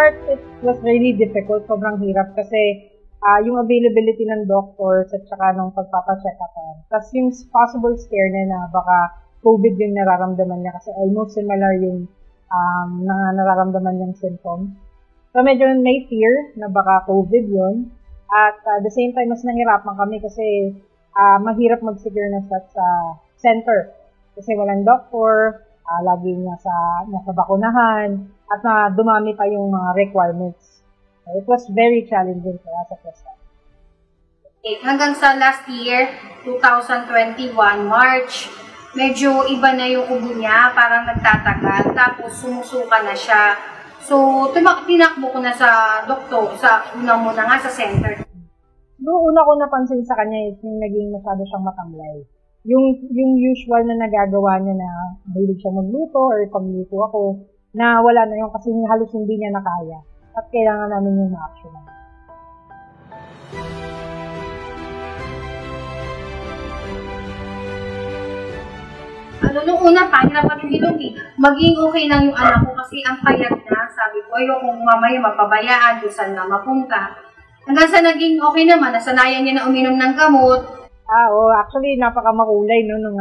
start, it was really difficult. Sobrang hirap kasi yung availability ng doctors at saka nung pagpapacheck-upan. Tapos yung possible scare na baka COVID yung nararamdaman niya kasi almost similar yung nararamdaman niyang symptoms. So medyo may fear na baka COVID yun. At the same time, mas nahirapan kami kasi mahirap mag-secure na sa center. Kasi walang doctor, lagi nasa bakunahan, at dumami pa yung mga requirements. So, it was very challenging for us at this time. Okay. Hanggang sa last year, 2021, March, medyo iba na yung ubo niya, parang nagtatagal, tapos sumusuka na siya. So, tinakbo ko na sa doktor, muna nga sa center. Noong una ko napansin sa kanya is yung naging masyado siyang matamlay. Yung usual na nagagawa niya na mahilig siya magluto or pagluto ako, na wala na yun kasi halos hindi niya nakaya. At kailangan namin yung ma-action. Nung una pa, hirapan din maging okay lang yung anak ko kasi ang payat na. Sabi ko, ayokong mamaya mapabayaan kung saan na mapunta. Hanggang sa naging okay naman, nasanayan niya na uminom ng gamot. Actually, napakamakulay nung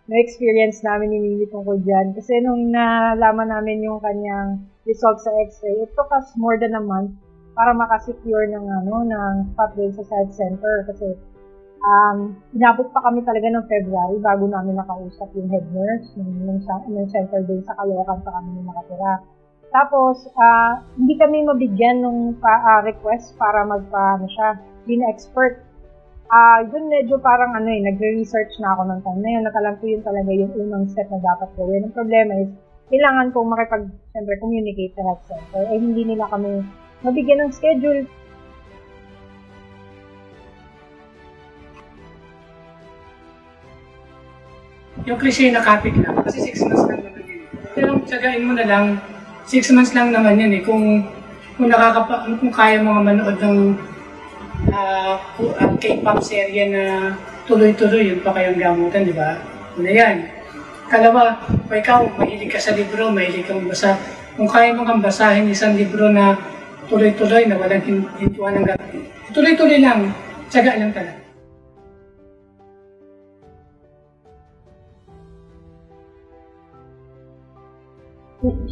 na-experience namin ni Mimi tungkol dyan. Kasi nung nalaman namin yung kanyang results sa x-ray, it took us more than a month para makasecure ng spot din sa health center. Kasi inabot pa kami talaga ng February bago namin nakausap yung head nurse ng center din sa Caloocan pa kami nakatira. Tapos, hindi kami mabigyan ng request para expert. Yun medyo parang nagre-research na ako ng time na yun. Nakalang ko yun talaga yung unang step na dapat gawin. Ang problema is, kailangan kong communicate sa health center. Hindi nila kami mabigyan ng schedule. Yung cliche na kapit lang, kasi 6 months lang naman yun. Pero tsagain mo na lang, 6 months lang naman yun kung kaya mo nga manood ng K-pop serye na tuloy-tuloy, yun pa kayong gamutan, di ba? Una yan. Kalawa, ikaw, mahilig ka sa libro, mahilig kang basa. Kung kaya mo kang basahin isang libro na tuloy-tuloy, na walang hintuan ng gagawin. Tuloy-tuloy lang, tsaga lang talaga.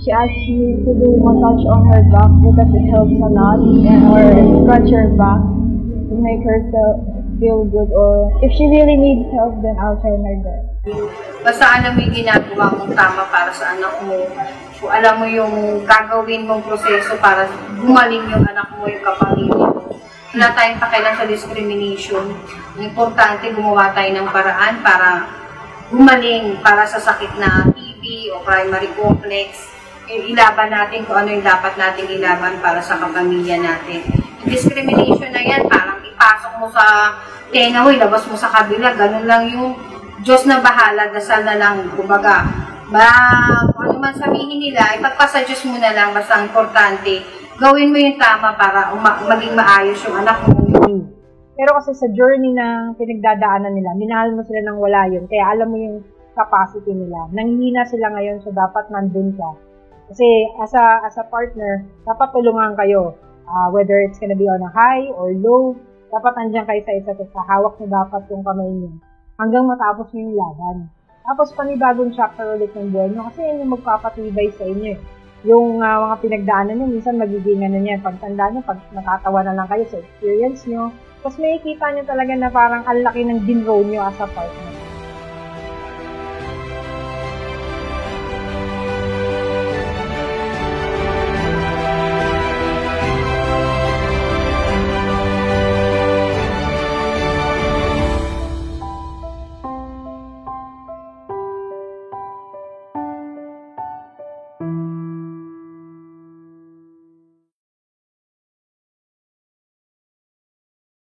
She asked me to do massage on her back because it helps a lot, or scratch her back to make her feel good, or if she really needs help, then I'll try my best. Basta alam mo yung ginagawa mong tama para sa anak mo. So, alam mo yung gagawin mong proseso para gumaling yung anak mo, yung kapamilya mo. Wala tayong pakialam sa discrimination. Importante gumawa tayo ng paraan para gumaling para sa sakit na TB o primary complex. Ilaban natin kung ano yung dapat nating ilaban para sa kapamilya natin. Yung discrimination na yan, parang ipasok mo sa tenga mo, ilabas mo sa kabila, ganun lang yung Diyos na bahala, dasal na lang, kumbaga. Kung ano man sabihin nila, ipagpasa Diyos mo na lang, basta importante, gawin mo yung tama para maging maayos yung anak mo. Pero kasi sa journey na pinagdadaanan nila, minahal mo sila ng wala yun. Kaya alam mo yung capacity nila. Nanghihina sila ngayon, so dapat nandun ka. Kasi as a partner, dapat tulungan kayo. Whether it's gonna be on a high or low, dapat nandiyan kayo sa isa't isa. Hawak na dapat yung kamay niyo. Hanggang matapos niyo yung laban. Tapos panibagong chapter ulit ng buhay niyo. Kasi yun yung magpapatibay sa inyo. Yung mga pinagdaanan niyo, minsan magiging niya. Pagtanda niyo, pag natatawa na lang kayo sa experience niyo, tapos makikita niyo talaga na parang ang laki ng ginrow niyo as a partner.